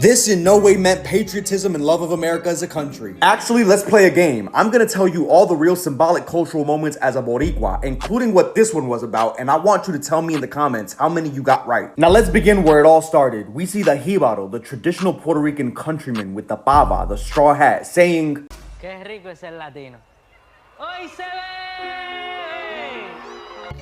This in no way meant patriotism and love of America as a country. Actually, let's play a game. I'm gonna tell you all the real symbolic cultural moments as a Boricua, including what this one was about, and I want you to tell me in the comments how many you got right. Now let's begin where it all started. We see the Jibaro, the traditional Puerto Rican countryman with the pava, the straw hat, saying, Qué rico es el latino. Hoy se ve!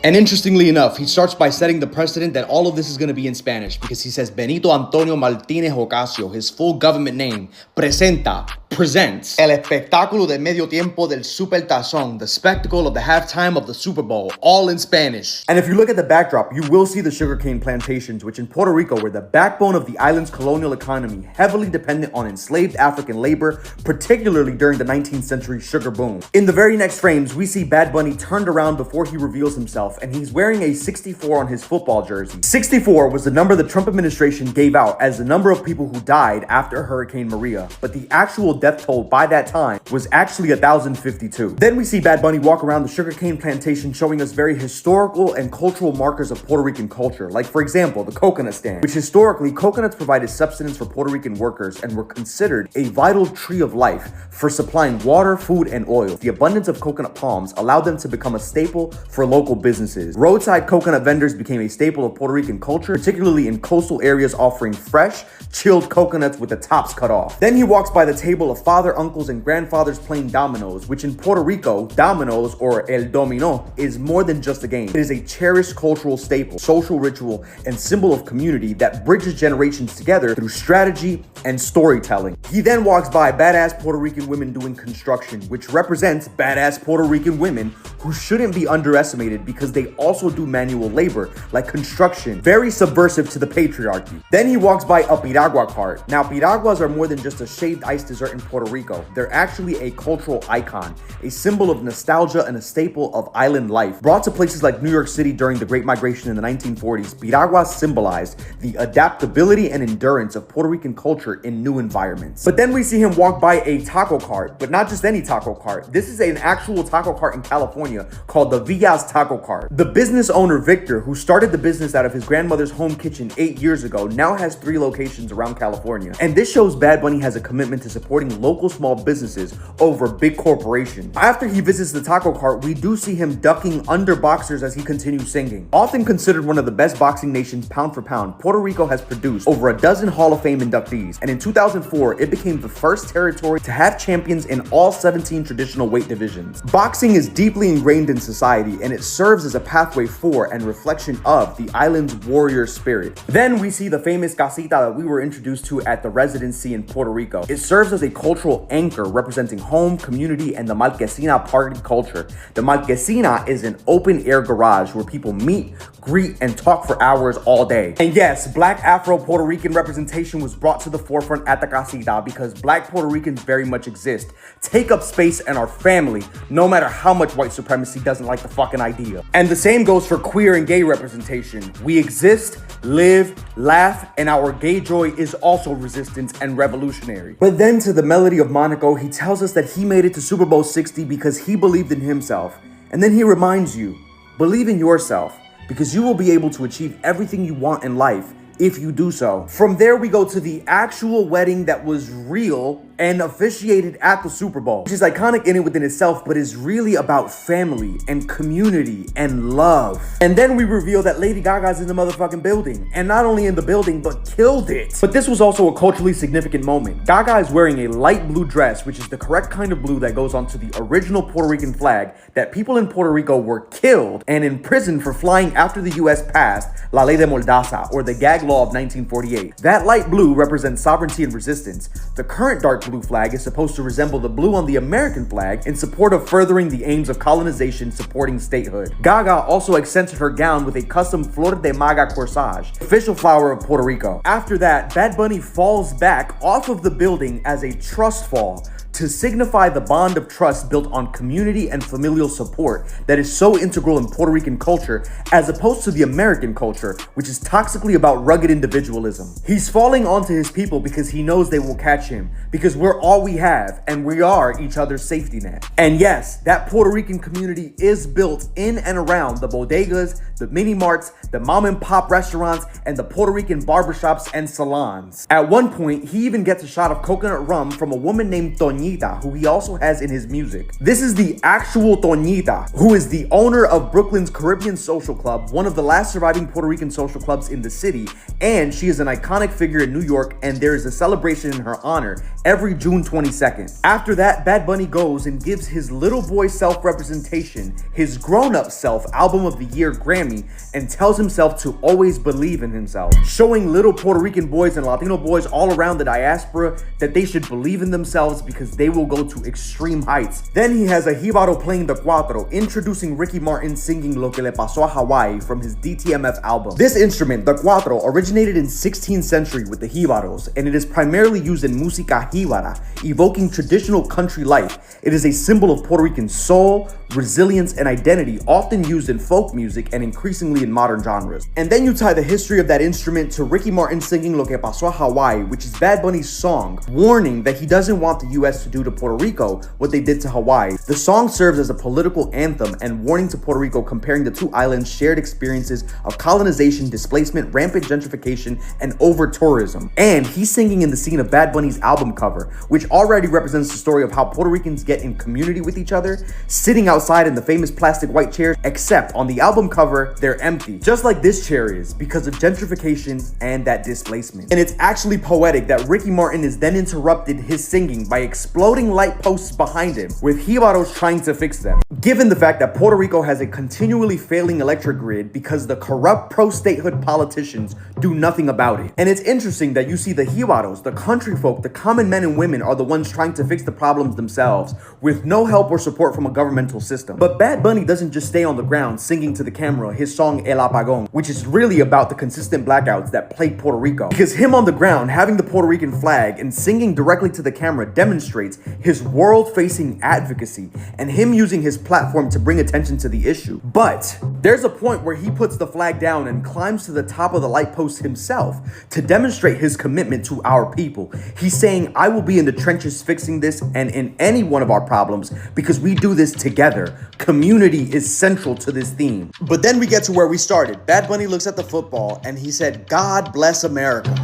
and interestingly enough, he starts by setting the precedent that all of this is going to be in Spanish because he says Benito Antonio Martínez Ocasio, his full government name, presents el espectáculo de medio tiempo del Super Tazón, the spectacle of the halftime of the Super Bowl, all in Spanish. And if you look at the backdrop, you will see the sugarcane plantations, which in Puerto Rico were the backbone of the island's colonial economy, heavily dependent on enslaved African labor, particularly during the 19th century sugar boom. In the very next frames, we see Bad Bunny turned around before he reveals himself, and he's wearing a 64 on his football jersey. 64 was the number the Trump administration gave out as the number of people who died after Hurricane Maria, but the actual death toll by that time was actually 1,052. Then we see Bad Bunny walk around the sugarcane plantation, showing us very historical and cultural markers of Puerto Rican culture, like for example, the coconut stand, which historically, coconuts provided subsistence for Puerto Rican workers and were considered a vital tree of life for supplying water, food, and oil. The abundance of coconut palms allowed them to become a staple for local businesses. Roadside coconut vendors became a staple of Puerto Rican culture, particularly in coastal areas offering fresh, chilled coconuts with the tops cut off. Then he walks by the table of father, uncles, and grandfathers playing dominoes, which in Puerto Rico, dominoes, or el dominó, is more than just a game. It is a cherished cultural staple, social ritual, and symbol of community that bridges generations together through strategy and storytelling. He then walks by badass Puerto Rican women doing construction, which represents badass Puerto Rican women who shouldn't be underestimated because they also do manual labor, like construction, very subversive to the patriarchy. Then he walks by a piragua cart. Now, piraguas are more than just a shaved ice dessert in Puerto Rico. They're actually a cultural icon, a symbol of nostalgia and a staple of island life. Brought to places like New York City during the Great Migration in the 1940s, piraguas symbolized the adaptability and endurance of Puerto Rican culture in new environments. But then we see him walk by a taco cart, but not just any taco cart. This is an actual taco cart in California called the Villas Taco Cart. The business owner, Victor, who started the business out of his grandmother's home kitchen 8 years ago, now has 3 locations around California. And this shows Bad Bunny has a commitment to supporting local small businesses over big corporations. After he visits the taco cart, we do see him ducking under boxers as he continues singing. Often considered one of the best boxing nations pound for pound, Puerto Rico has produced over a dozen Hall of Fame inductees, and in 2004, it became the first territory to have champions in all 17 traditional weight divisions. Boxing is deeply ingrained in society, and it serves as a pathway for and reflection of the island's warrior spirit. Then we see the famous casita that we were introduced to at the residency in Puerto Rico. It serves as a cultural anchor representing home, community, and the Marquesina party culture. The Marquesina is an open-air garage where people meet, greet, and talk for hours all day. And yes, Black Afro-Puerto Rican representation was brought to the forefront at the casita because Black Puerto Ricans very much exist, take up space, and are family, no matter how much white supremacy doesn't like the fucking idea. And the same goes for queer and gay representation. We exist, live, laugh, and our gay joy is also resistance and revolutionary. But then to the melody of Monaco, he tells us that he made it to Super Bowl 60 because he believed in himself. And then he reminds you, believe in yourself, because you will be able to achieve everything you want in life if you do so. From there, we go to the actual wedding that was real and officiated at the Super Bowl, which is iconic in and within itself, but is really about family and community and love. And then we reveal that Lady Gaga's in the motherfucking building, and not only in the building, but killed it. But this was also a culturally significant moment. Gaga is wearing a light blue dress, which is the correct kind of blue that goes onto the original Puerto Rican flag that people in Puerto Rico were killed and imprisoned for flying after the US passed La Ley de Mordaza, or the gag law of 1948. That light blue represents sovereignty and resistance. The current dark blue flag is supposed to resemble the blue on the American flag in support of furthering the aims of colonization supporting statehood. Gaga also accented her gown with a custom Flor de Maga corsage, official flower of Puerto Rico. After that, Bad Bunny falls back off of the building as a trust fall to signify the bond of trust built on community and familial support that is so integral in Puerto Rican culture, as opposed to the American culture, which is toxically about rugged individualism. He's falling onto his people because he knows they will catch him, because we're all we have, and we are each other's safety net. And yes, that Puerto Rican community is built in and around the bodegas, the mini marts, the mom and pop restaurants, and the Puerto Rican barbershops and salons. At one point, he even gets a shot of coconut rum from a woman named Toñita, who he also has in his music. This is the actual Toñita, who is the owner of Brooklyn's Caribbean Social Club, one of the last surviving Puerto Rican social clubs in the city, and she is an iconic figure in New York, and there is a celebration in her honor every June 22nd. After that, Bad Bunny goes and gives his little boy self-representation, his grown-up self, Album of the Year Grammy, and tells himself to always believe in himself, showing little Puerto Rican boys and Latino boys all around the diaspora that they should believe in themselves because they will go to extreme heights. Then he has a jibaro playing the cuatro, introducing Ricky Martin singing Lo Que Le Pasó a Hawaii from his DTMF album. This instrument, the cuatro, originated in 16th century with the jibaros, and it is primarily used in música jíbara, evoking traditional country life. It is a symbol of Puerto Rican soul, resilience, and identity, often used in folk music and increasingly in modern genres. And then you tie the history of that instrument to Ricky Martin singing Lo Que Pasó a Hawaii, which is Bad Bunny's song, warning that he doesn't want the US to do to Puerto Rico what they did to Hawaii. The song serves as a political anthem and warning to Puerto Rico, comparing the two islands' shared experiences of colonization, displacement, rampant gentrification, and over-tourism. And he's singing in the scene of Bad Bunny's album cover, which already represents the story of how Puerto Ricans get in community with each other, sitting outside in the famous plastic white chairs, except on the album cover, they're empty. Just like this chair is, because of gentrification and that displacement. And it's actually poetic that Ricky Martin is then interrupted his singing by exploding light posts behind him, with jibaros trying to fix them. Given the fact that Puerto Rico has a continually failing electric grid because the corrupt pro-statehood politicians do nothing about it. And it's interesting that you see the jibaros, the country folk, the common men and women are the ones trying to fix the problems themselves, with no help or support from a governmental system. But Bad Bunny doesn't just stay on the ground singing to the camera his song El Apagón, which is really about the consistent blackouts that plague Puerto Rico. Because him on the ground having the Puerto Rican flag and singing directly to the camera demonstrates his world-facing advocacy and him using his platform to bring attention to the issue. But there's a point where he puts the flag down and climbs to the top of the light post himself to demonstrate his commitment to our people. He's saying, I will be in the trenches fixing this and in any one of our problems because we do this together. Community is central to this theme. But then we get to where we started. Bad Bunny looks at the football and he said, God bless America.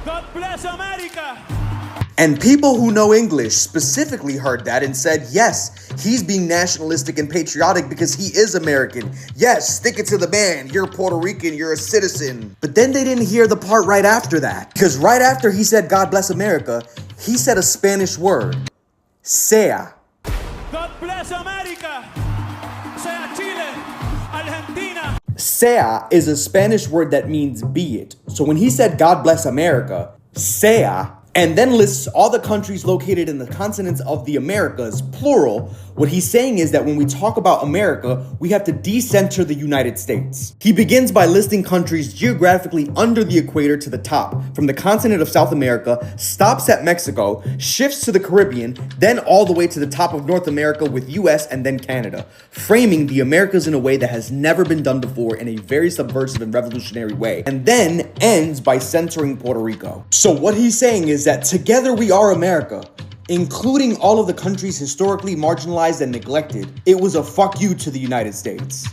God bless America. And people who know English specifically heard that and said, yes, he's being nationalistic and patriotic because he is American. Yes, stick it to the man. You're Puerto Rican. You're a citizen. But then they didn't hear the part right after that. Because right after he said, God bless America, he said a Spanish word, sea. God bless America. Sea Chile, Argentina. Sea is a Spanish word that means be it. So when he said, God bless America, sea, and then lists all the countries located in the continents of the Americas, plural, what he's saying is that when we talk about America, we have to decenter the United States. He begins by listing countries geographically under the equator to the top, from the continent of South America, stops at Mexico, shifts to the Caribbean, then all the way to the top of North America with US and then Canada, framing the Americas in a way that has never been done before in a very subversive and revolutionary way, and then ends by centering Puerto Rico. So what he's saying is that together we are America, including all of the countries historically marginalized and neglected. It was a fuck you to the United States.